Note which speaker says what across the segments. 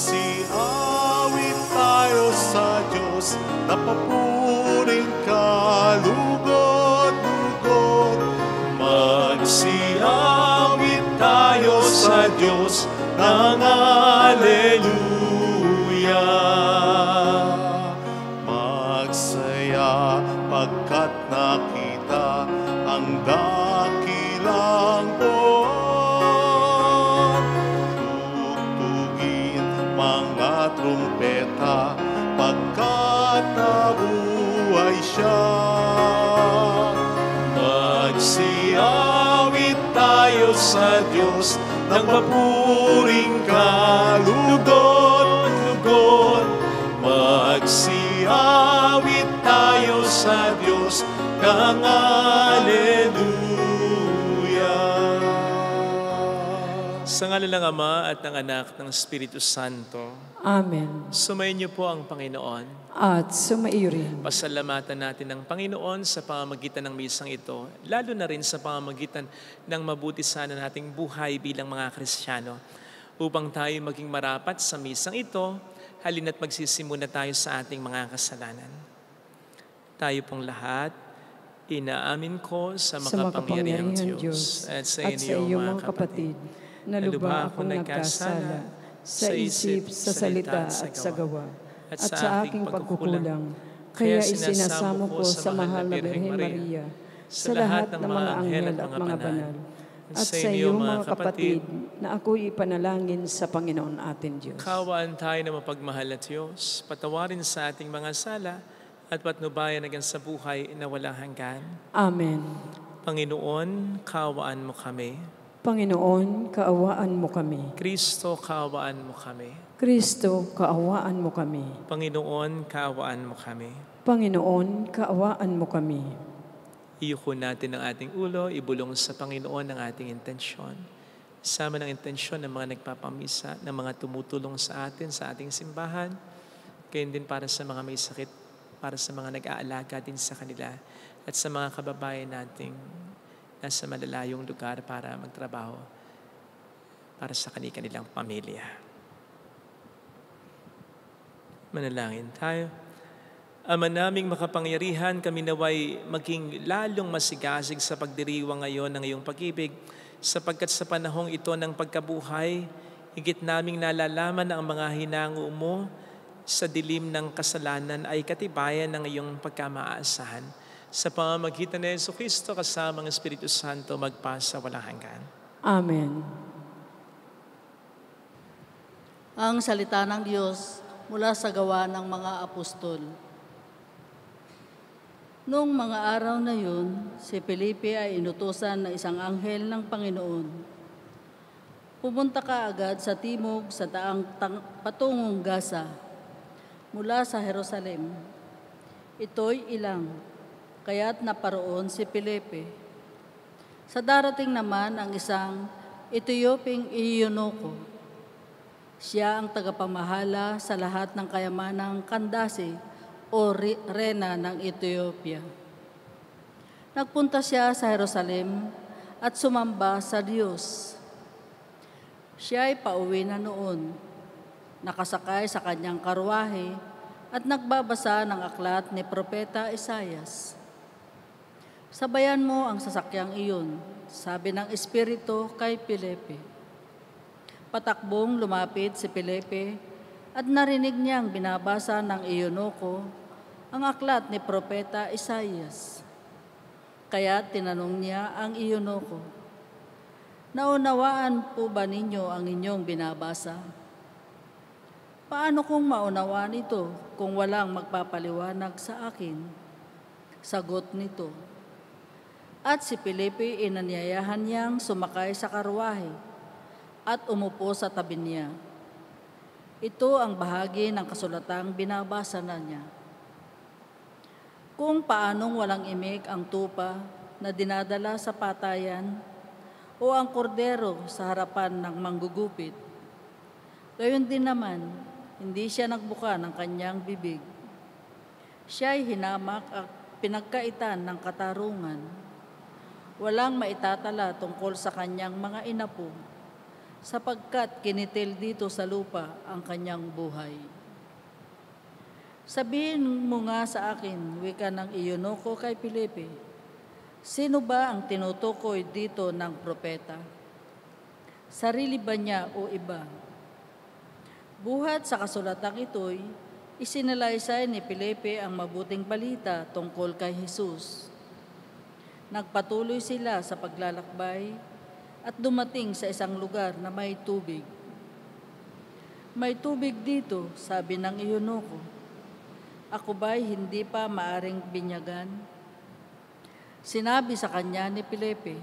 Speaker 1: Magsiawit tayo sa Diyos, napapuring kalugod-lugod. Magsiawit tayo sa Diyos ng Alleluia. Magsaya pagkat nakita ang dakilang buwan. Tugtugin mga trumpeta pagkat nabuhay siya. Magsiawit tayo sa Diyos ng mapuring kalugod-lugod. Magsiawit tayo sa Diyos ng Alleluia.
Speaker 2: Sa ngalan ng Ama at ng Anak ng Espiritu Santo.
Speaker 3: Amen.
Speaker 2: Sumayin niyo po ang Panginoon.
Speaker 3: At sumaiyo rin.
Speaker 2: Pasalamatan natin ang Panginoon sa pamamagitan ng misang ito, lalo na rin sa pamamagitan ng mabuti sana nating buhay bilang mga Kristiyano. Upang tayo maging marapat sa misang ito, halina't magsisimula tayo sa ating mga kasalanan. Tayo pong lahat, inaamin ko sa makapangyarihang Diyos at sa inyo mga kapatid,
Speaker 3: na lubha akong nagkasala sa isip, sa salita at sa gawa, at sa aking pagkukulang. Kaya isinasamo ko sa mahal na Birhen Maria, sa lahat ng mga anghel at mga banal, at sa iyo mga kapatid, na ako'y ipanalangin sa Panginoon ating Diyos.
Speaker 2: Kaawaan tayo na mapagmahal na Diyos, patawarin sa ating mga sala, at patnubayan hanggang sa buhay na walang hanggan.
Speaker 3: Amen.
Speaker 2: Panginoon, kaawaan mo kami.
Speaker 3: Panginoon, kaawaan mo kami.
Speaker 2: Kristo, kaawaan mo kami.
Speaker 3: Kristo, kaawaan mo kami.
Speaker 2: Panginoon, kaawaan mo kami.
Speaker 3: Panginoon, kaawaan mo kami.
Speaker 2: Iyuko natin ang ating ulo, ibulong sa Panginoon ang ating intensyon. Sama ng intensyon ng mga nagpapamisa, ng mga tumutulong sa atin, sa ating simbahan, gayon din para sa mga may sakit, para sa mga nag-aalaga din sa kanila, at sa mga kababayan nating nasa malalayong lugar para magtrabaho para sa kanilang pamilya. Manalangin tayo. Ama naming makapangyarihan, kami naway maging lalong masigasig sa pagdiriwang ngayon ng iyong pag-ibig, sapagkat sa panahong ito ng pagkabuhay, higit naming nalalaman na ang mga hinango mo sa dilim ng kasalanan ay katibayan ng iyong pagkamaasahan. Sa pamamagitan ni Jesucristo kasama ng Espiritu Santo magpasa walang hanggan.
Speaker 3: Amen.
Speaker 4: Ang salita ng Diyos mula sa gawa ng mga apostol. Noong mga araw na yun, si Felipe ay inutusan ng isang anghel ng Panginoon. Pumunta ka agad sa timog sa patungong Gaza, mula sa Jerusalem. Ito'y ilang, kaya't naparoon si Felipe. Sa darating naman ang isang Etioping Eunuko. Siya ang tagapamahala sa lahat ng kayamanang Kandase o Rena ng Ethiopia. Nagpunta siya sa Jerusalem at sumamba sa Diyos. Siya ay pauwi na noon, nakasakay sa kanyang karwahe at nagbabasa ng aklat ni Propeta Isaias. Sabayan mo ang sasakyang iyon, sabi ng Espiritu kay Felipe. Patakbong lumapit si Felipe at narinig niyang binabasa ng Eunuko ang aklat ni Propeta Isaias. Kaya tinanong niya ang eunuko, "Naunawaan po ba ninyo ang inyong binabasa? Paano kung maunawaan ito kung walang magpapaliwanag sa akin?" Sagot nito. At si Felipe inanyayahan niyang sumakay sa karwahe at umupo sa tabi niya. Ito ang bahagi ng kasulatang binabasa na niya. Kung paanong walang imik ang tupa na dinadala sa patayan o ang kordero sa harapan ng manggugupit, gayon din naman, hindi siya nagbuka ng kanyang bibig. Siya'y hinamak at pinagkaitan ng katarungan. Walang maitatala tungkol sa kanyang mga inapo, sapagkat kinitil dito sa lupa ang kanyang buhay. Sabihin mo nga sa akin, wika ng eunuko kay Felipe, sino ba ang tinutukoy dito ng propeta? Sarili ba niya o iba? Buhat sa kasulatang ito'y isinalaysay ni Felipe ang mabuting balita tungkol kay Jesus. Nagpatuloy sila sa paglalakbay at dumating sa isang lugar na may tubig. "May tubig dito," sabi ng eunuko. "Ako ba'y hindi pa maaring binyagan?" Sinabi sa kanya ni Felipe,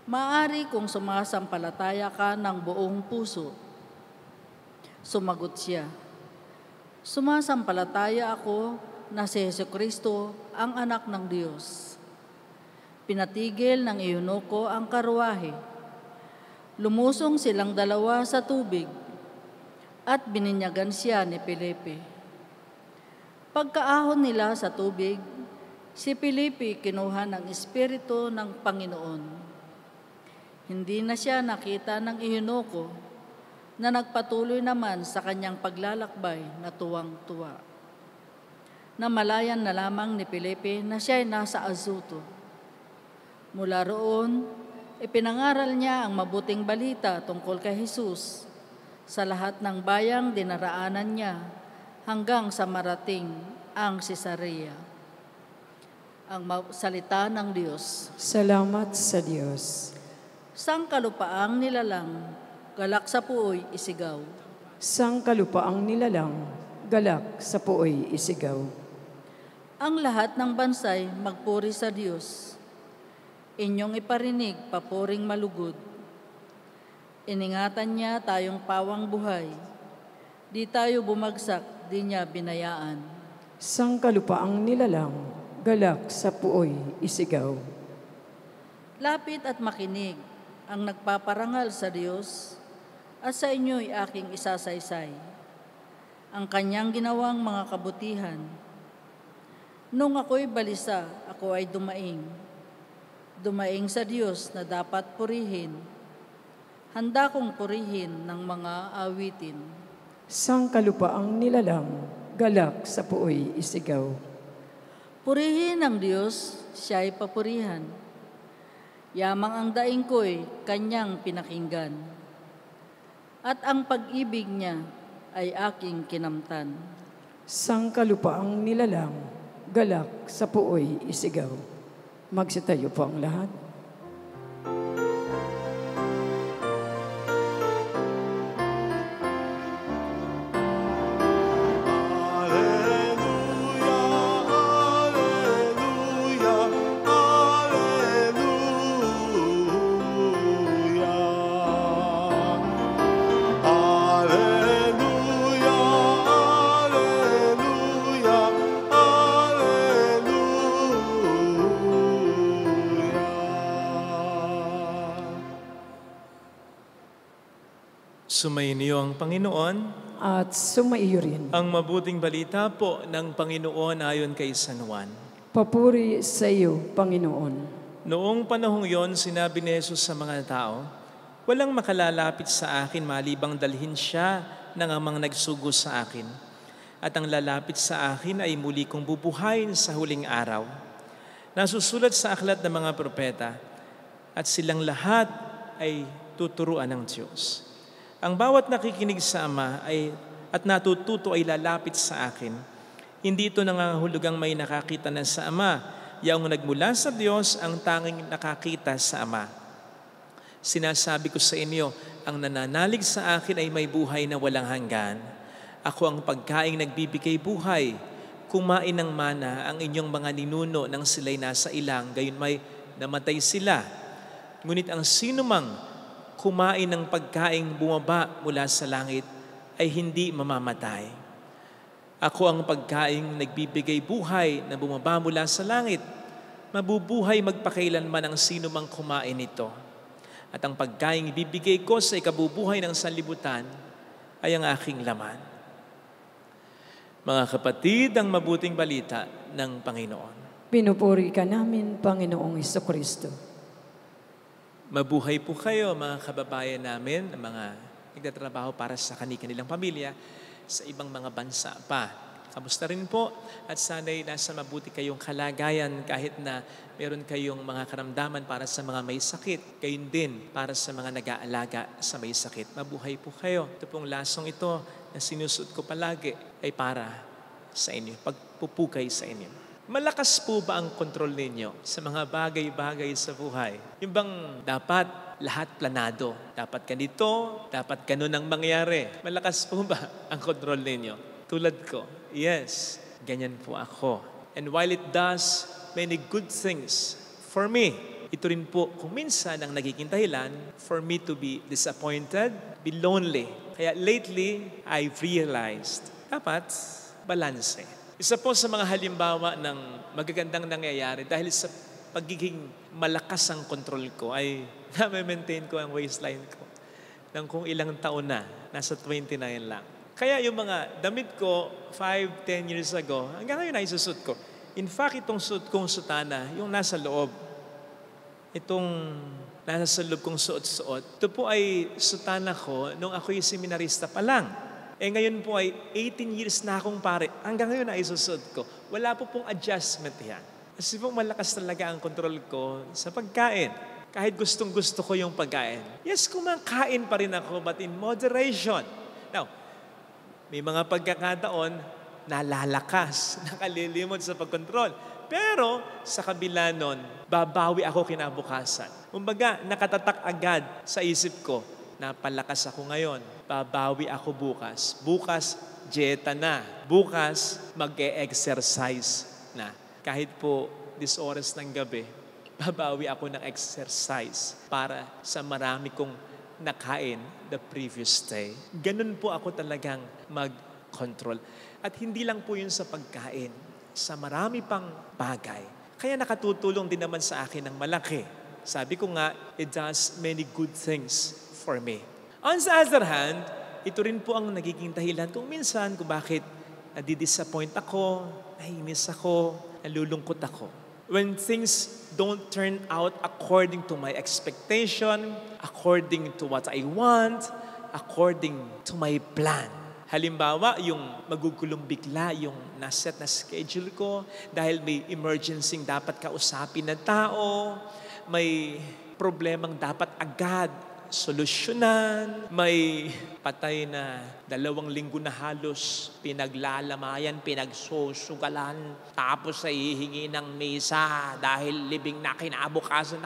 Speaker 4: "Maari kung sumasampalataya ka ng buong puso." Sumagot siya, "Sumasampalataya ako na si Jesucristo ang anak ng Diyos." Pinatigil ng eunuko ang karwahe. Lumusong silang dalawa sa tubig at bininyagan siya ni Felipe. Pagkaahon nila sa tubig, si Felipe kinuha ng Espiritu ng Panginoon. Hindi na siya nakita ng eunuko na nagpatuloy naman sa kanyang paglalakbay na tuwang-tuwa. Namalayan na lamang ni Felipe na siya'y nasa Azoto. Mula roon, ipinangaral niya ang mabuting balita tungkol kay Jesus sa lahat ng bayang dinaraanan niya hanggang sa marating ang Cesarea. Ang salita ng Diyos.
Speaker 3: Salamat sa Diyos.
Speaker 4: Sangkalupaang nilalang, galak sa puoy isigaw.
Speaker 3: Sangkalupaang nilalang, galak sa puoy isigaw.
Speaker 4: Ang lahat ng bansay magpuri sa Diyos. Inyong iparinig papuring malugod. Iningatan niya tayong pawang buhay. Di tayo bumagsak, di niya binayaan.
Speaker 3: Sangkalupaang nilalang, galak sa puoy isigaw.
Speaker 4: Lapit at makinig ang nagpaparangal sa Diyos, at sa inyo'y aking isasaysay ang kanyang ginawang mga kabutihan. Nung ako'y balisa, ako ay dumaing sa Diyos na dapat purihin. Handa kong purihin ng mga awitin.
Speaker 3: Sangkalupaang nilalang, galak sa puoy isigaw.
Speaker 4: Purihin ang Diyos, siya'y papurihan. Yamang ang daing ko'y kanyang pinakinggan. At ang pag-ibig niya ay aking kinamtan.
Speaker 3: Sangkalupaang nilalang, galak sa puoy isigaw. Magsitayo po ang lahat.
Speaker 2: Sumainyo ang Panginoon.
Speaker 3: At sumaiyo rin.
Speaker 2: Ang mabuting balita po ng Panginoon ayon kay San Juan.
Speaker 3: Papuri sa iyo, Panginoon.
Speaker 2: Noong panahong yon, sinabi ni Jesus sa mga tao, "Walang makalalapit sa akin malibang dalhin siya ng amang nagsugo sa akin. At ang lalapit sa akin ay muli kong bubuhayin sa huling araw." Nasusulat sa aklat ng mga propeta, at silang lahat ay tuturuan ng Diyos. Ang bawat nakikinig sa Ama at natututo ay lalapit sa akin. Hindi ito nangangahulugang may nakakita na sa Ama yaong nagmula sa Diyos ang tanging nakakita sa Ama. Sinasabi ko sa inyo, ang nananalig sa akin ay may buhay na walang hanggan. Ako ang pagkaing nagbibigay buhay. Kumain ng mana ang inyong mga ninuno nang sila'y nasa ilang, gayon may namatay sila. Ngunit ang sinumang kumain ng pagkaing bumaba mula sa langit ay hindi mamamatay. Ako ang pagkaing nagbibigay buhay na bumaba mula sa langit. Mabubuhay magpakailanman ang sinumang kumain nito. At ang pagkaing ibibigay ko sa ikabubuhay ng sanlibutan ay ang aking laman. Mga kapatid, ang mabuting balita ng Panginoon.
Speaker 3: Pinupuri ka namin, Panginoong Hesukristo.
Speaker 2: Mabuhay po kayo, mga kababayan namin, mga nagtatrabaho para sa kanilang pamilya sa ibang mga bansa pa. Kamusta rin po? At sana'y nasa mabuti kayong kalagayan kahit na meron kayong mga karamdaman para sa mga may sakit. Gayon din para sa mga nag-aalaga sa may sakit. Mabuhay po kayo. Ito pong lasong ito na sinusuot ko palagi ay para sa inyo, pagpupukay sa inyo. Malakas po ba ang kontrol ninyo sa mga bagay-bagay sa buhay? Yung bang dapat lahat planado? Dapat ganito, dapat ganun ang mangyari. Malakas po ba ang kontrol ninyo? Tulad ko, yes, ganyan po ako. And while it does many good things for me, ito rin po kung minsan ang nagiging dahilan for me to be disappointed, be lonely. Kaya lately, I've realized, dapat balanse. Isa po sa mga halimbawa ng magagandang nangyayari dahil sa pagiging malakas ang kontrol ko ay na-maintain ko ang waistline ko ng kung ilang taon na, nasa 29 lang. Kaya yung mga damit ko 5-10 years ago, hanggang ngayon ay susut ko. In fact, itong suit kong sutana, yung nasa loob, itong nasa loob kong suot-suot, ito po ay sutana ko nung ako'y seminarista pa lang. Ngayon po ay 18 years na akong pare. Hanggang ngayon ay susut ko. Wala po pong adjustment yan. Kasi po malakas talaga ang kontrol ko sa pagkain. Kahit gustong-gusto ko yung pagkain. Yes, kumakain pa rin ako, but in moderation. Now, may mga pagkakataon, nalalakas, nakalilimot sa pagkontrol. Pero sa kabila nun, babawi ako kinabukasan. Kumbaga, nakatatak agad sa isip ko, napalakas ako ngayon, babawi ako bukas. Bukas, dieta na. Bukas, mag-e-exercise na. Kahit po 10 oras ng gabi, babawi ako ng exercise para sa marami kong nakain the previous day. Ganun po ako talagang mag-control. At hindi lang po yun sa pagkain, sa marami pang bagay. Kaya nakatutulong din naman sa akin ng malaki. Sabi ko nga, it does many good things for me. On the other hand, ito rin po ang nagiging dahilan kung minsan kung bakit nadidisappoint ako, nahinis ako, nalulungkot ako. When things don't turn out according to my expectation, according to what I want, according to my plan. Halimbawa, yung magugulong bigla yung naset na schedule ko dahil may emergency dapat kausapin na tao, may problemang dapat agad solusyonan, may patay na 2 linggo na halos pinaglalamayan, pinagsusugalan, tapos ay hihingi ng misa dahil libing na kinabukasan.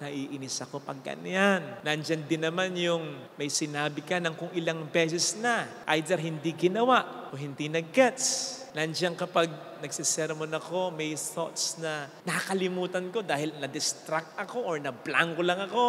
Speaker 2: Naiinis ako pag ganyan. Nandyan din naman yung may sinabi ka ng kung ilang beses na, either hindi ginawa o hindi nag-gets. Nandiyan kapag nagsisermon ako, may thoughts na nakakalimutan ko dahil na-distract ako or na-blanko lang ako.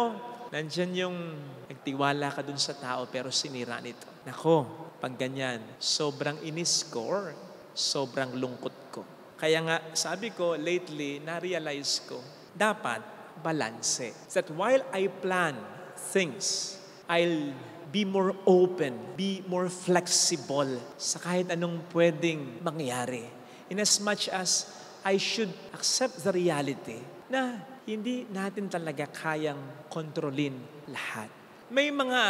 Speaker 2: Nandiyan yung nagtiwala ka dun sa tao pero sinira nito. Nako, pag ganyan, sobrang inis ko or sobrang lungkot ko. Kaya nga, sabi ko, lately, na-realize ko, dapat balanse. That while I plan things, I'll be more open, be more flexible sa kahit anong pwedeng mangyari. In as much as I should accept the reality na hindi natin talaga kayang kontrolin lahat. May mga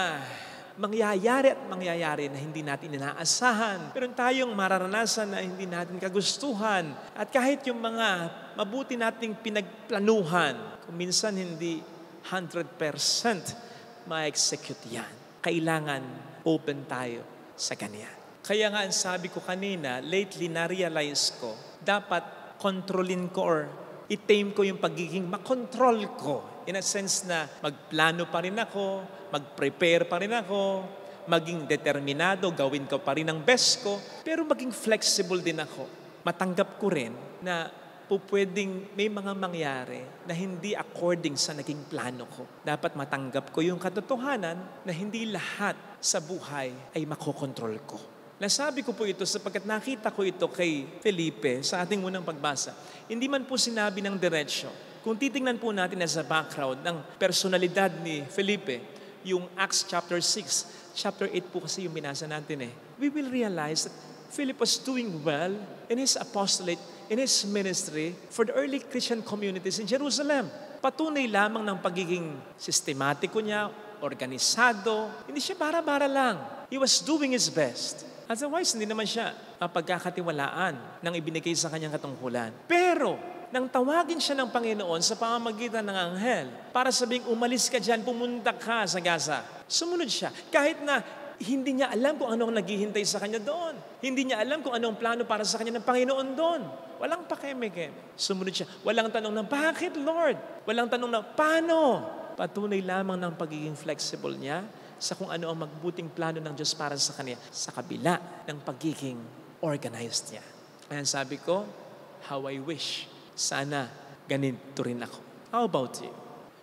Speaker 2: mangyayari na hindi natin inaasahan. Meron tayong mararanasan na hindi natin kagustuhan. At kahit yung mga mabuti nating pinagplanuhan, kung minsan hindi 100% ma-execute yan. Kailangan open tayo sa ganyan. Kaya nga ang sabi ko kanina, lately na-realize ko, dapat kontrolin ko or i-tame ko yung pagiging makontrol ko. In a sense na magplano pa rin ako, mag-prepare pa rin ako, maging determinado, gawin ko pa rin ang best ko, pero maging flexible din ako. Matanggap ko rin na pwedeng may mga mangyari na hindi according sa naging plano ko. Dapat matanggap ko yung katotohanan na hindi lahat sa buhay ay makokontrol ko. Nasabi ko po ito sapagkat nakita ko ito kay Felipe sa ating unang pagbasa. Hindi man po sinabi ng diretsyo. Kung titingnan po natin as a background ng personalidad ni Felipe, yung Acts chapter 6, chapter 8 po kasi yung binasa natin we will realize that Philip was doing well in his apostolate, in his ministry for the early Christian communities in Jerusalem. Patunay lamang ng pagiging sistematiko niya, organisado. Hindi siya bara-bara lang. He was doing his best. Otherwise, hindi naman siya pagkakatiwalaan ng ibinigay sa kanyang katungkulan. Pero, nang tawagin siya ng Panginoon sa pamamagitan ng anghel para sabing umalis ka dyan, pumunta ka sa Gaza. Sumunod siya. Kahit na hindi niya alam kung ano ang naghihintay sa kanya doon. Hindi niya alam kung ano ang plano para sa kanya ng Panginoon doon. Walang pakeme-keme. Sumunod siya. Walang tanong na, bakit Lord? Walang tanong na, paano? Patunay lamang ng pagiging flexible niya sa kung ano ang magbuting plano ng Diyos para sa kanya sa kabila ng pagiging organized niya. Ayan sabi ko, how I wish. Sana ganito rin ako. How about you?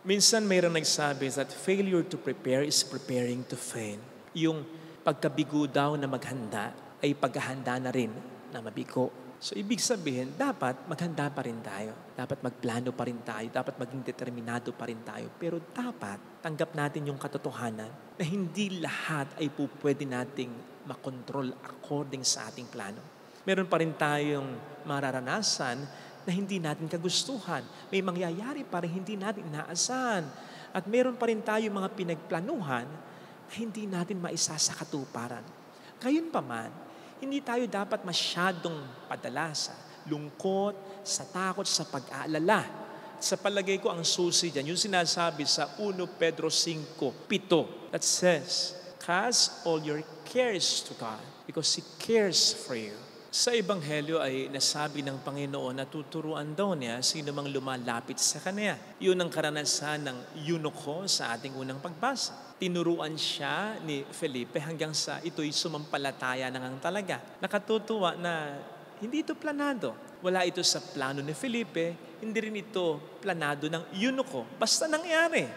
Speaker 2: Minsan mayroong nagsabi that failure to prepare is preparing to fail. Yung pagkabigo daw na maghanda ay paghahanda na rin na mabigo. So ibig sabihin, dapat maghanda pa rin tayo. Dapat magplano pa rin tayo. Dapat maging determinado pa rin tayo. Pero dapat tanggap natin yung katotohanan na hindi lahat ay pwede nating makontrol according sa ating plano. Meron pa rin tayong mararanasan na hindi natin kagustuhan. May mangyayari pa rin hindi natin inaasahan. At meron pa rin tayong mga pinagplanuhan na hindi natin maisa sa katuparan. Gayunpaman, hindi tayo dapat masyadong padala sa lungkot, sa takot, sa pag-aalala. Sa palagay ko ang susi dyan, yung sinasabi sa 1 Pedro 5:7 that says, cast all your cares to God because He cares for you. Sa Ebanghelyo ay nasabi ng Panginoon na tuturuan daw niya sino mang lumalapit sa Kanya. Yun ang karanasan ng eunuko sa ating unang pagbasa. Tinuruan siya ni Felipe hanggang sa ito'y sumampalataya na ngang talaga. Nakatutuwa na hindi ito planado. Wala ito sa plano ni Felipe, hindi rin ito planado ng eunuko. Basta nangyari.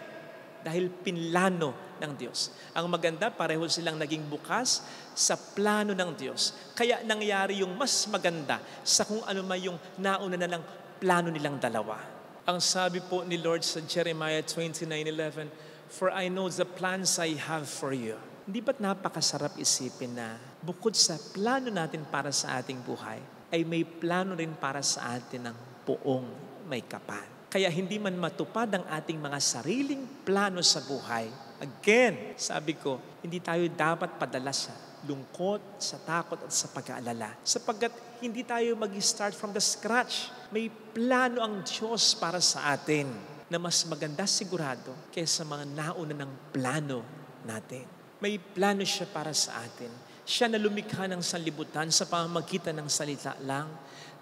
Speaker 2: Dahil pinlano ng Diyos. Ang maganda, pareho silang naging bukas sa plano ng Diyos. Kaya nangyari yung mas maganda sa kung ano man yung nauna na lang plano nilang dalawa. Ang sabi po ni Lord sa Jeremiah 29:11, for I know the plans I have for you. Hindi ba't napakasarap isipin na bukod sa plano natin para sa ating buhay, ay may plano rin para sa atin ng buong may kapal. Kaya hindi man matupad ang ating mga sariling plano sa buhay. Again, sabi ko, hindi tayo dapat padala sa lungkot, sa takot at sa pag-aalala. Sapagkat hindi tayo mag-start from the scratch. May plano ang Diyos para sa atin na mas maganda sigurado kaysa mga nauna ng plano natin. May plano siya para sa atin. Siya na lumikha ng sanlibutan sa pamamagitan ng salita lang.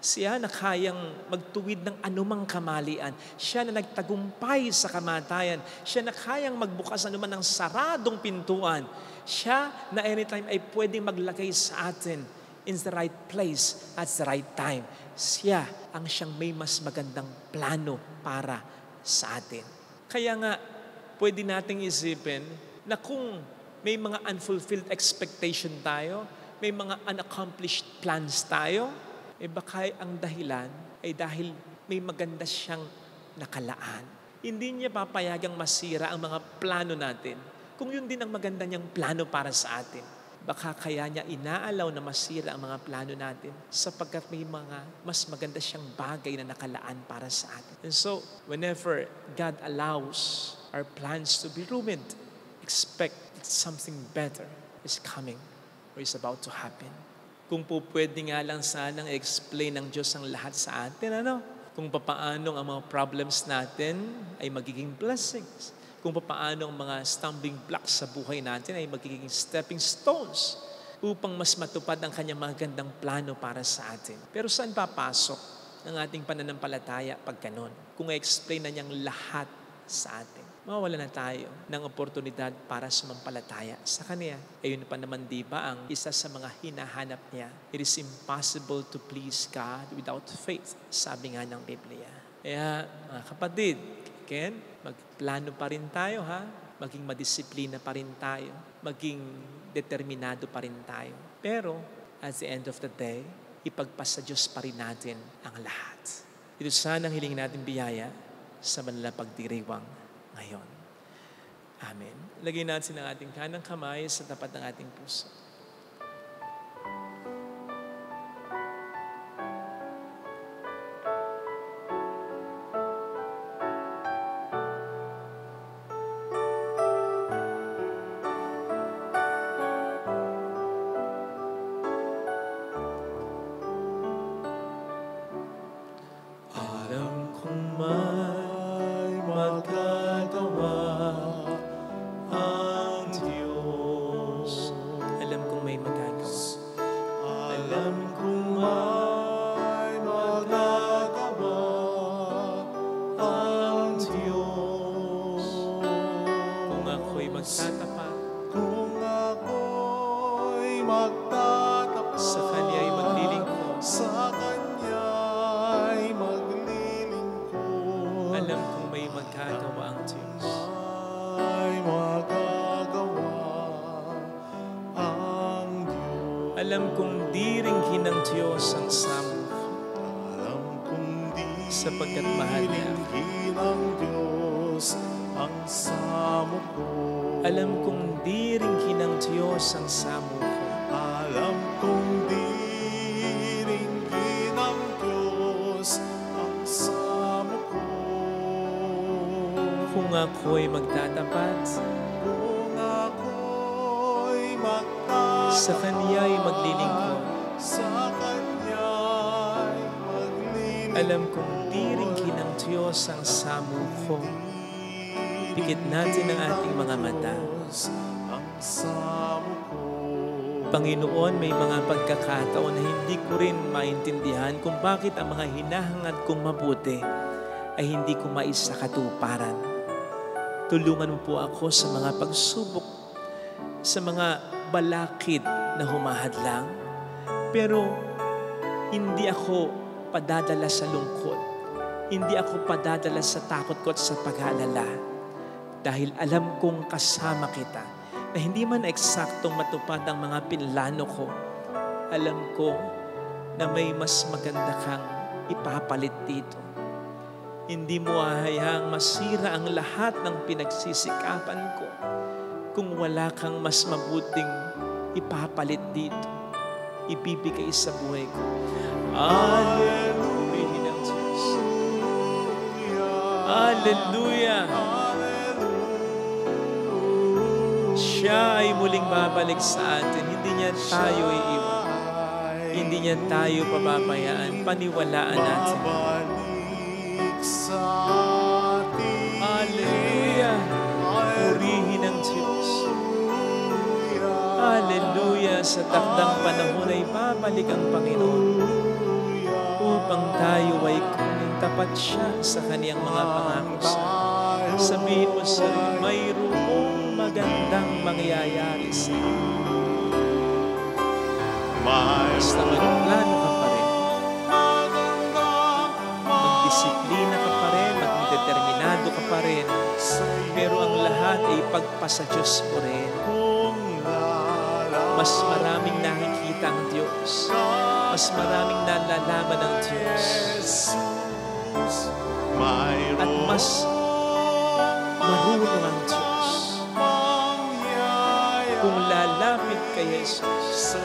Speaker 2: Siya na kayang magtuwid ng anumang kamalian. Siya na nagtagumpay sa kamatayan. Siya na kayang magbukas anuman ng saradong pintuan. Siya na anytime ay pwedeng maglagay sa atin in the right place at the right time. Siya ang siyang may mas magandang plano para sa atin. Kaya nga, pwede nating isipin na kung may mga unfulfilled expectation tayo, may mga unaccomplished plans tayo, baka ang dahilan ay dahil may maganda siyang nakalaan. Hindi niya papayagang masira ang mga plano natin. Kung yun din ang maganda niyang plano para sa atin, baka kaya niya inaalaw na masira ang mga plano natin sapagkat may mga mas maganda siyang bagay na nakalaan para sa atin. And so, whenever God allows our plans to be ruined, expect that something better is coming or is about to happen. Kung po pwede nga lang sanang explain ng Diyos ang lahat sa atin, Kung papaano ang mga problems natin ay magiging blessings. Kung papaano ang mga stumbling blocks sa buhay natin ay magiging stepping stones upang mas matupad ang kanyang magandang plano para sa atin. Pero saan papasok ng ating pananampalataya pag ganun. Kung i-explain na niyang lahat sa atin, mawawala na tayo ng oportunidad para sumampalataya sa Kanya. Ayun pa naman, di ba, ang isa sa mga hinahanap niya? It is impossible to please God without faith, sabi nga ng Biblia. Kaya, mga kapatid, Ken, magplano pa rin tayo, ha? Maging madisiplina pa rin tayo. Maging determinado pa rin tayo. Pero, at the end of the day, ipagpasa Diyos pa rin natin ang lahat. Ito sana ang hiling natin biyaya sa banal na pagdiriwang ngayon. Amen. Lagay natin ang ating kanang kamay sa tapat ng ating puso. Alam kong di ringhin ng Diyos ang samo ko, sapagkat mahal niya ako. Alam kong di ringhin ng Diyos ang samo ko.
Speaker 1: Alam kong di ringhin ng Diyos ang samo ko.
Speaker 2: Kung ako'y magtatapat, sa Kanya'y maglilingkod. Alam kong di ringhin ng Diyos ang samo ko. Pikit natin ang ating mga mata. Panginoon, may mga pagkakataon na hindi ko rin maintindihan kung bakit ang mga hinahangad kong mabuti ay hindi ko maisakatuparan. Tulungan mo po ako sa mga pagsubok, sa mga balakid na humahadlang, pero hindi ako padadala sa lungkot. Hindi ako padadala sa takot ko at sa pag-aalala. Dahil alam kong kasama kita, na hindi man eksaktong matupad ang mga pinlano ko, alam ko na may mas maganda kang ipapalit dito. Hindi mo hahayaang masira ang lahat ng pinagsisikapan ko kung wala kang mas mabuting ipapalit dito, ibibigay sa buhay ko. Hallelujah! Hallelujah! Siya ay muling babalik sa atin. Hindi niya tayo iiwan. Hindi niya tayo pababayaan. Paniwalaan natin. Hallelujah! Purihin ang Diyos. Hallelujah! Sa takdang panahon ay babalik ang Panginoon upang tayo ay kunin tapat siya sa kaniyang mga pangako sa atin. Sabihin mo sa mayroong magandang mangyayari sa iyo. Basta magplano ka pa rin. Magdisiplina ka pa rin. Magdeterminado ka pa rin. Pero ang lahat ay pagpasa Diyos mo rin. Mas maraming nakikita ang Diyos. Mas maraming nalalaman ang Diyos. At mas marunong ang Diyos. Kung lalapit kay Jesus,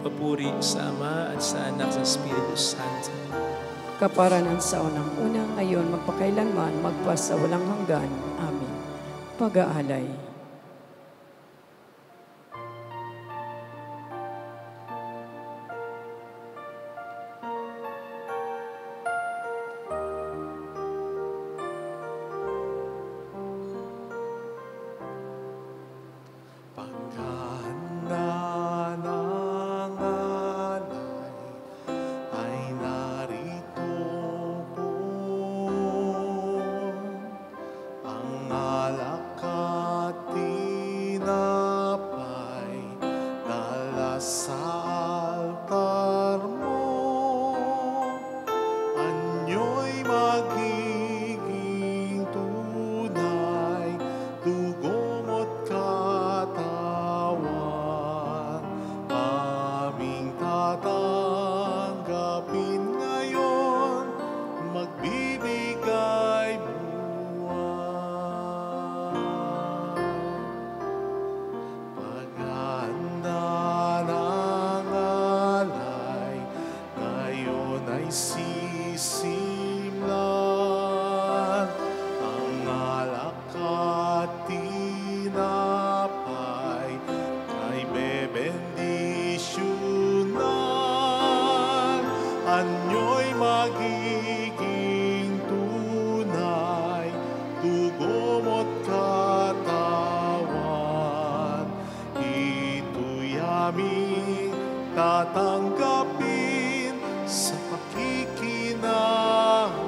Speaker 2: papuri sa Ama at sa Anak sa Espiritu Santo.
Speaker 3: Kaparanan sa unang-unang ngayon, magpakailanman, magpas sa walang hanggan. Amen. Pag-aalay.
Speaker 1: Paghahanda ng alay ay narito po, ang alak at tinapay dala sa altar mo. Anyo'y magiging tunay, dugo mo't katawan, aming tatanggapin ngayon, magbibigay buhay. Paghahanda ng alay, ngayon ay sisimlan, ang alak at tinapay ay bebendisyonan. Anyo'y magiging tunay, dugo mo't katawan, ito'y aming tatanggapin sa pakikinabang.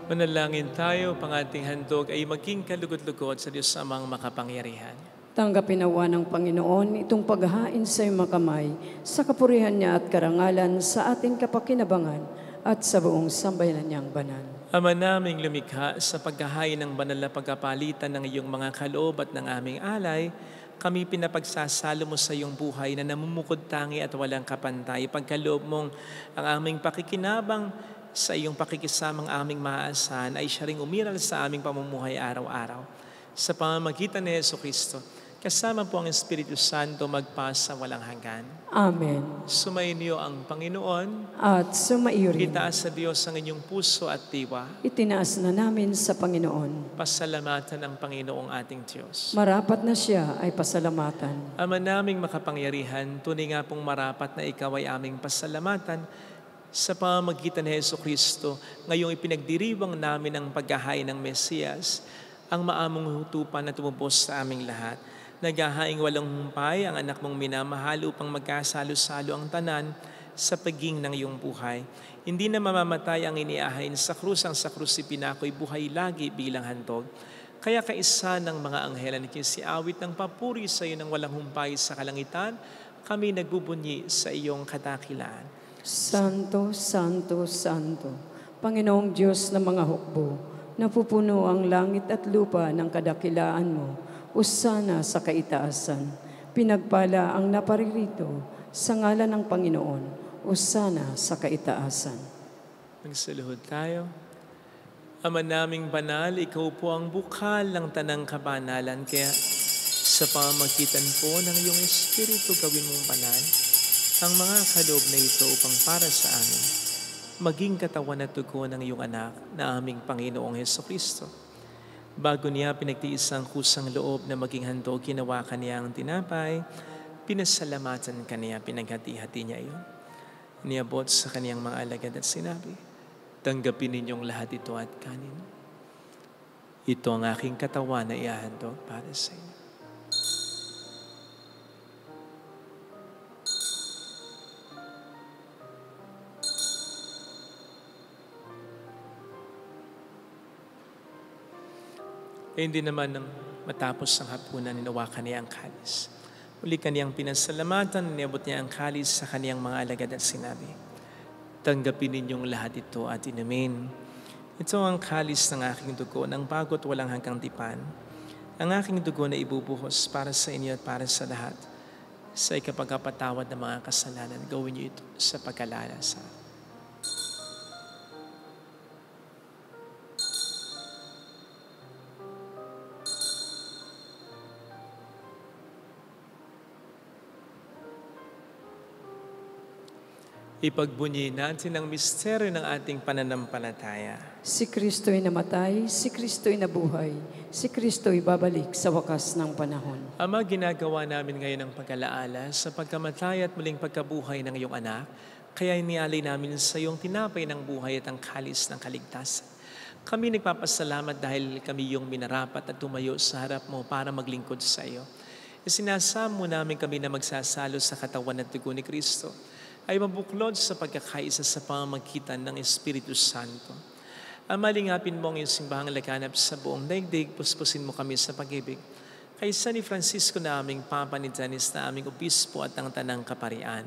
Speaker 2: Manalangin tayo, pang ating handog ay maging kalugod-lugod sa Diyos Amang makapangyarihan.
Speaker 3: Tanggapin nawa ng Panginoon itong paghahain sa iyong makamay sa kapurihan niya at karangalan sa ating kapakinabangan at sa buong sambayanan niyang banal.
Speaker 2: Ama naming lumikha, sa paghahain ng banal na pagkapalitan ng iyong mga kaloob at ng aming alay, kami pinapagsasalo mo sa iyong buhay na namumukod tangi at walang kapantay. Pagkaloob mong ang aming pakikinabang sa iyong pakikisamang aming maaasahan ay siya ring umiral sa aming pamumuhay araw-araw. Sa pamamagitan ni Jesucristo, kasama po ang Espiritu Santo magpasa walang hanggan.
Speaker 3: Amen.
Speaker 2: Sumainyo ang Panginoon.
Speaker 3: At sumaiyo rin.
Speaker 2: Itaas sa Diyos ang inyong puso at diwa.
Speaker 3: Itinaas na namin sa Panginoon.
Speaker 2: Pasalamatan ang Panginoong ating Diyos.
Speaker 3: Marapat na siya ay pasalamatan.
Speaker 2: Ama naming makapangyarihan, tunay nga pong marapat na ikaw ay aming pasalamatan sa pamamagitan ni Jesucristo. Ngayong ipinagdiriwang namin ang paghahain ng Mesiyas, ang maamong hutupan na tumubos sa aming lahat. Naghahaing walang humpay ang anak mong minamahal upang magkasalo-salo ang tanan sa paging ng iyong buhay. Hindi na mamamatay ang iniahain sa krus, ang sa krus ipinako'y buhay lagi bilang handog. Kaya kaisa ng mga anghel na kinsiawit ng papuri sa iyo ng walang humpay sa kalangitan, kami nagbubunyi sa iyong kadakilaan.
Speaker 3: Santo, Santo, Santo, Panginoong Diyos ng mga hukbo, napupuno ang langit at lupa ng kadakilaan mo. Usana sa kaitaasan. Pinagpala ang naparirito sa ngalan ng Panginoon. Usana sa kaitaasan.
Speaker 2: Magsaluhod tayo. Ama naming banal, ikaw po ang bukal ng tanang kabanalan. Kaya sa pamamagitan po ng iyong Espiritu gawin mong banal ang mga kaloob na ito upang para sa amin maging katawan at dugo ng iyong anak na aming Panginoong Jesucristo. Bago niya pinagtiis ang kusang loob na maging handog, ginawakan niya ang tinapay, pinasalamatan kaniya, pinaghati-hati niya iyon. Niabot sa kaniyang mga alagad at sinabi, tanggapin ninyong lahat ito at kanin. Ito ang aking katawan na ihahandog para sa inyo. E hindi naman nang matapos ang hapunan, ninawakan niya ang kalis. Uli kaniyang pinasalamatan, niabot niya ang kalis sa kaniyang mga alagad at sinabi, tanggapin ninyong lahat ito at inumin. Ito ang kalis ng aking dugo, ng bago't walang hanggang tipan. Ang aking dugo na ibubuhos para sa inyo at para sa lahat. Sa ikapagpatawad ng mga kasalanan, gawin niyo ito sa pagkalala sa akin. Ipagbunyi natin ang misteryo ng ating pananampalataya.
Speaker 3: Si Kristo'y namatay, si Kristo'y nabuhay, si Kristo'y babalik sa wakas ng panahon.
Speaker 2: Ama, ginagawa namin ngayon ang pag-alaala sa pagkamatay at muling pagkabuhay ng iyong anak, kaya inialay namin sa iyong tinapay ng buhay at ang kalis ng kaligtasan. Kami nagpapasalamat dahil kami yung minarapat at tumayo sa harap mo para maglingkod sa iyo. Isinasamo namin kami na magsasalo sa katawan at dugo ni Kristo ay mabuklod sa pagkakaisa sa pamamagitan ng Espiritu Santo. Malingapin mo ang iyong simbahang laganap sa buong daigdig, puspusin mo kami sa pag-ibig. Kaysa ni Francisco na aming Papa, ni Dennis na aming Obispo at ang Tanang Kaparian.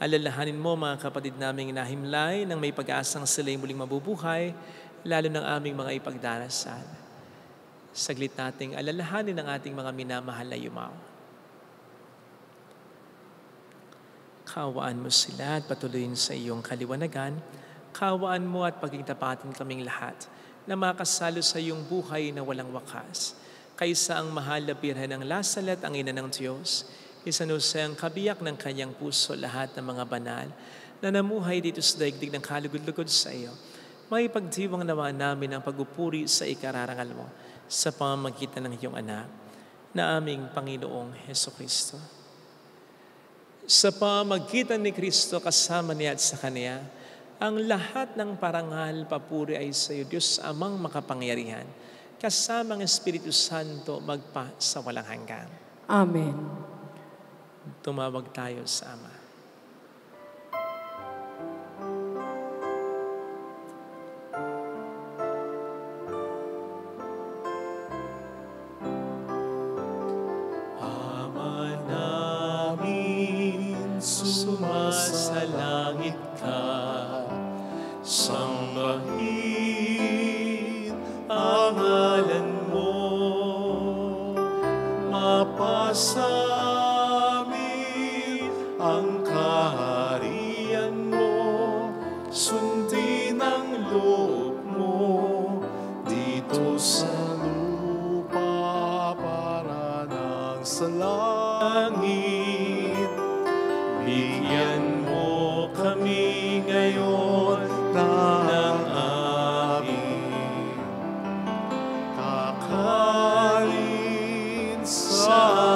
Speaker 2: Alalahanin mo mga kapatid naming nahimlay nang may pag-asang sila'y muling mabubuhay, lalo ng aming mga ipagdarasal. Saglit nating alalahanin ang ating mga minamahal na yumaw. Kaawaan mo sila at patuloyin sa iyong kaliwanagan. Kaawaan mo at pagingtapatin kaming lahat na makasalo sa iyong buhay na walang wakas. Kaysa ang mahal na Birhen ng Lasalet, ang ina ng Diyos, Isanuse ang kabiyak ng kanyang puso lahat ng mga banal na namuhay dito sa daigdig ng kalugod-lugod sa iyo. May pagdiwang nawa namin ang pagupuri sa ikararangal mo sa pamamagitan ng iyong anak na aming Panginoong Hesukristo. Sa pamamagitan ni Kristo kasama niya at sa Kanya, ang lahat ng parangal, papuri ay sa iyo, Diyos Amang makapangyarihan, kasama ang Espiritu Santo magpa sa walang hanggan.
Speaker 3: Amen.
Speaker 2: Tumawag tayo sa Ama.
Speaker 1: Ama namin, sumasalangit ka, sambahin ang ngalan mo, mapasa ang kaharian mo, sundin ang loob mo dito sa lupa para nang sa langit. Bigyan mo kami ngayon ng aming kakain sa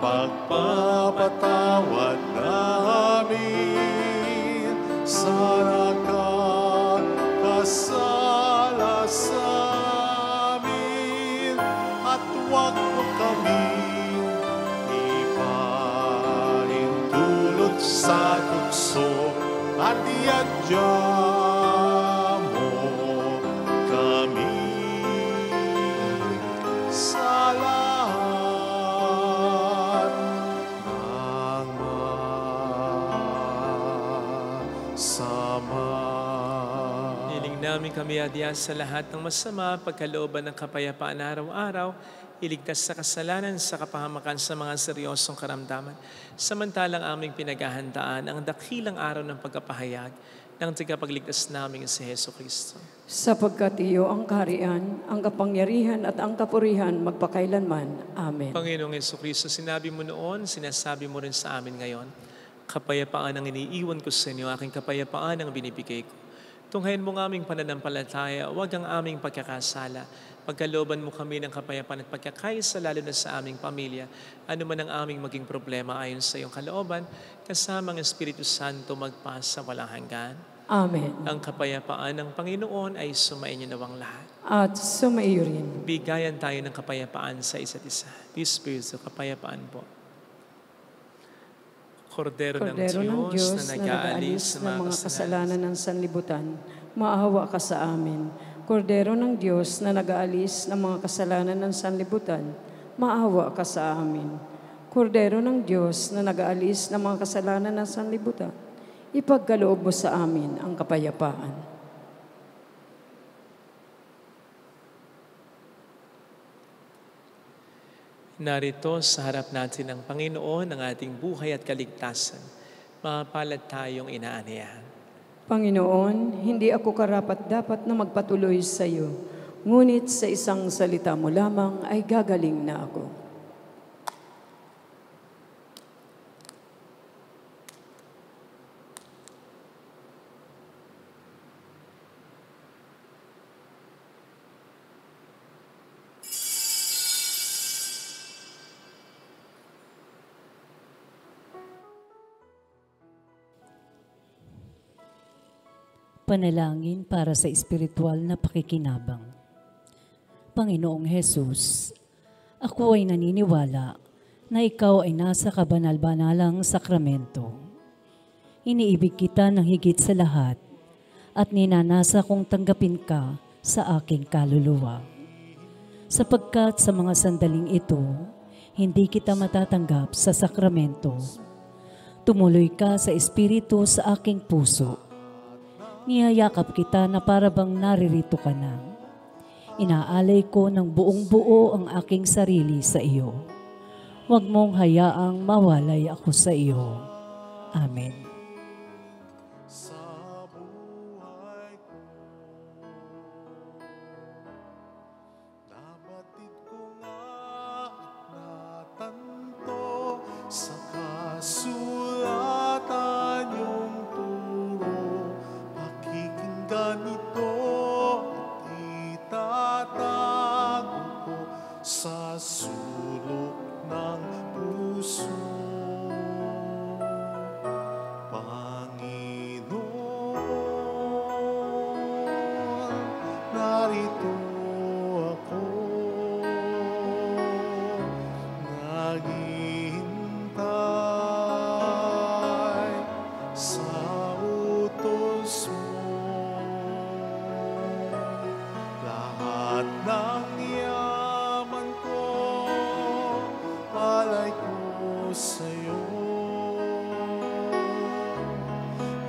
Speaker 1: pagpapatawad namin sa nakakasala sa amin, at huwag mo kaming ipahintulot sa tukso, at iadya mo kami sa
Speaker 2: namin kami adya sa lahat ng masama, pagkalooban ng kapayapaan araw-araw, iligtas sa kasalanan, sa kapahamakan sa mga seryosong karamdaman. Samantalang aming pinaghahandaan ang dakilang araw ng pagkapahayag ng tagapagligtas namin si Hesukristo.
Speaker 3: Sapagkat iyo ang kaharian, ang kapangyarihan at ang kapurihan magpakailanman. Amen.
Speaker 2: Panginoong Hesukristo, sinabi mo noon, sinasabi mo rin sa amin ngayon, kapayapaan ang iniiwan ko sa inyo, aking kapayapaan ang binibigay ko. Tunghayin mo ng aming pananampalataya, huwag ang aming pagkakasala. Pagkalooban mo kami ng kapayapaan at pagkakaisa, lalo na sa aming pamilya. Ano man ang aming maging problema ayon sa iyong kalooban, kasama ang Espiritu Santo magpasa walang hanggan.
Speaker 3: Amen.
Speaker 2: Ang kapayapaan ng Panginoon ay sumainyo nawang lahat.
Speaker 3: At sumaiyo rin.
Speaker 2: Bigayan tayo ng kapayapaan sa isa't isa. Peace be with you. Kapayapaan po. Kordero ng Diyos na nag-aalis ng mga kasalanan ng sanlibutan, maawa ka sa amin. Kordero ng Diyos na nag-aalis ng mga kasalanan ng sanlibutan, maawa ka sa amin. Kordero ng Diyos na nag-aalis ng mga kasalanan ng sanlibutan, ipagkaloob mo sa amin ang kapayapaan. Narito sa harap natin ang Panginoon ng ating buhay at kaligtasan. Mapalad tayong inaaniyahan.
Speaker 3: Panginoon, hindi ako karapat-dapat na magpatuloy sa iyo, ngunit sa isang salita mo lamang ay gagaling na ako.
Speaker 5: Panalangin para sa espiritual na pakikinabang. Panginoong Hesus, ako ay naniniwala na ikaw ay nasa kabanal-banalang sakramento. Iniibig kita ng higit sa lahat at ninanasa kong tanggapin ka sa aking kaluluwa. Sapagkat sa mga sandaling ito, hindi kita matatanggap sa sakramento. Tumuloy ka sa espiritu sa aking puso. Niyayakap kita na parabang naririto ka na. Inaalay ko ng buong buo ang aking sarili sa iyo. Huwag mong hayaang mawalay ako sa iyo. Amen.
Speaker 1: Sa buhay ko, nabatid ko nga at natanto sa kasulatan yung turo. Pakikinggan ito at itatago ko sa sulok ng puso. Panginoon, narito ako, naghihintay sa utos mo. Lahat ng yaman ko, alay ko sa'yo.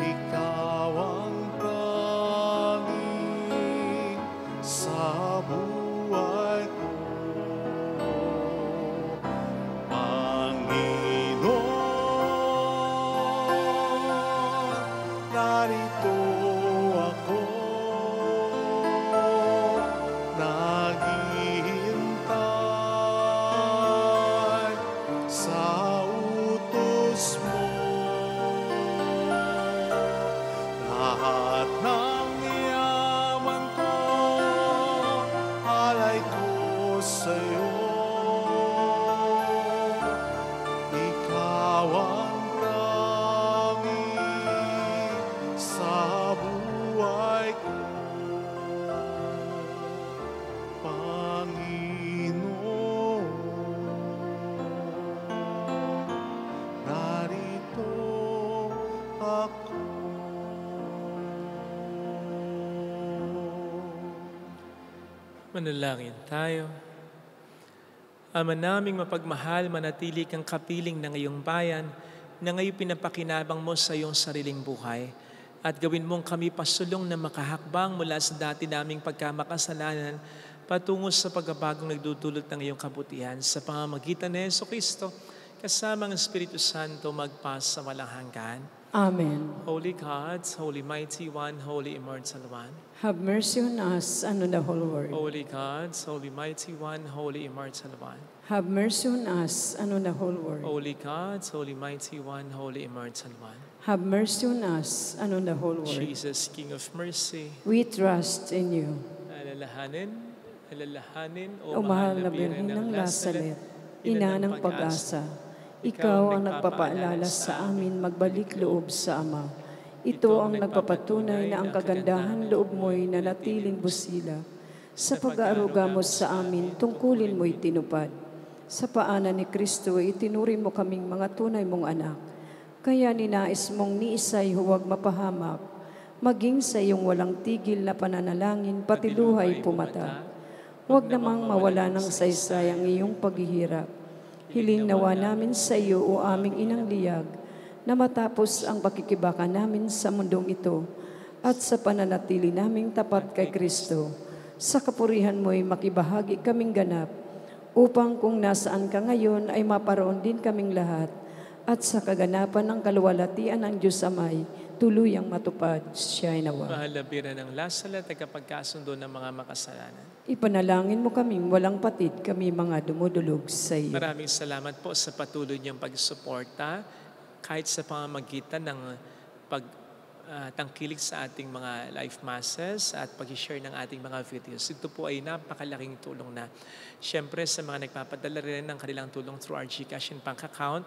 Speaker 1: Ikaw ang tanging sa buhay ko. Panginoon, narito ako, naghihintay sa utos mo. Lahat ng yaman ko, alay ko sa'yo. Ikaw ang tanging sa buhay ko. Panginoon, narito ako.
Speaker 2: Manalangin tayo. Ama naming mapagmahal, manatili kang kapiling ng iyong bayan na ngayon pinapakinabang mo sa iyong sariling buhay at gawin mong kami pasulong na makahakbang mula sa dati naming pagkamakasalanan patungo sa pagbabagong nagdudulot ng iyong kabutihan sa pamamagitan ni Jesucristo kasama ang Espiritu Santo magpas sa walang hanggan.
Speaker 3: Amen.
Speaker 2: Holy God, Holy Mighty One, Holy Immortal One.
Speaker 3: Have mercy on us and on the whole world.
Speaker 2: Holy God, Holy Mighty One, Holy Immortal One.
Speaker 3: Have mercy on us and on the whole world.
Speaker 2: Holy God, Holy Mighty One, Holy Immortal One.
Speaker 3: Have mercy on us and on the whole world.
Speaker 2: Jesus, King of Mercy,
Speaker 3: We trust in you.
Speaker 2: alalahanin,
Speaker 3: O mahal na Birhen ng Lazaret, ina ng pag-asa, ikaw ang nagpapaalala sa amin magbalik loob sa Ama. Ito ang nagpapatunay na ang kagandahan loob mo'y nanatiling busila. Sa pag-aaruga mo sa amin, tungkulin mo'y tinupad. Sa paanan ni Kristo, itinuri mo kaming mga tunay mong anak. Kaya ninais mong ni isa'y huwag mapahamak, maging sa iyong walang tigil na pananalangin, pati luhay pumata. Huwag namang mawala ng saysay ang iyong paghihirap. Hiling nawa namin sa iyo, o aming inang liyag, na matapos ang pakikibaka namin sa mundong ito at sa pananatili naming tapat kay Kristo, sa kapurihan mo'y makibahagi kaming ganap, upang kung nasaan ka ngayon ay maparoon din kaming lahat, at sa kaganapan ng kaluwalhatian ng Diyos Amay, tuluyang matupad siya'y nawa.
Speaker 2: mahal na Birhen ng Lazaret, tagapagkasundo ng mga makasalanan.
Speaker 3: Ipanalangin mo kaming walang patid, kami mga dumudulog sa iyo.
Speaker 2: Maraming salamat po sa patuloy niyong pagsuporta kahit sa pamamagitan ng pagtangkilik sa ating mga live masses at pag-share ng ating mga videos. Ito po ay napakalaking tulong na. Siyempre sa mga nagpapadala rin ng kanilang tulong through our GCash and bank account,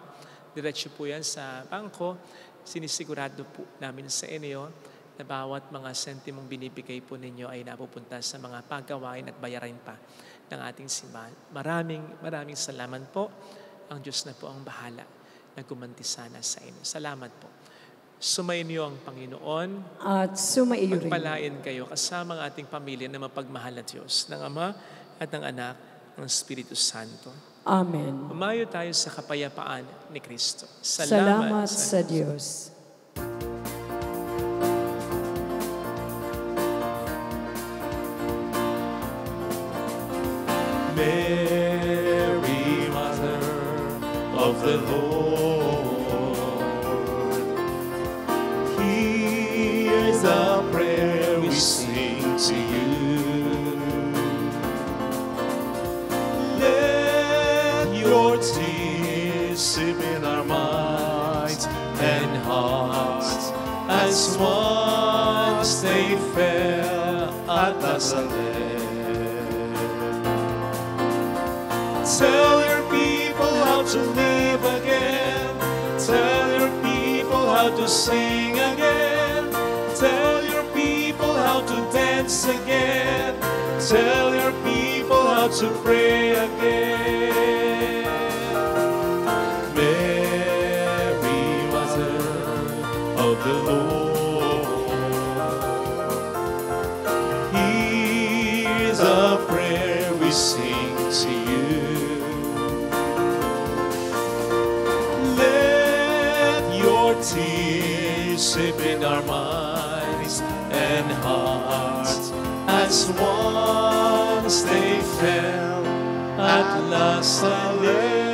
Speaker 2: diretso po yan sa bangko. Sinisigurado po namin sa inyo na bawat mga sentimong binibigay po ninyo ay napupunta sa mga paggawain at bayarin pa ng ating simbahan. Maraming salamat po. Ang Diyos na po ang bahala na gumanti sana sa inyo. Salamat po. Sumainyo ang Panginoon.
Speaker 3: At sumaiyo rin.
Speaker 2: Magpalain kayo kasama ang ating pamilya na mapagmahal na Diyos, ng Ama at ng Anak, ng Espiritu Santo.
Speaker 3: Amen.
Speaker 2: Umayo tayo sa kapayapaan ni Kristo.
Speaker 3: Salamat sa Diyos.
Speaker 1: Mary, Mother of the Lord, hear the prayer we sing to you. Let your tears sip in our minds and hearts as once they fell at Nazareth. Tell your people how to live again. Tell your people how to sing again. Tell your people how to dance again. Tell your people how to pray again. Mary, Mother of the Lord, hear the prayer we sing to you. Tears sip in our minds and hearts as once they fell at Nazareth.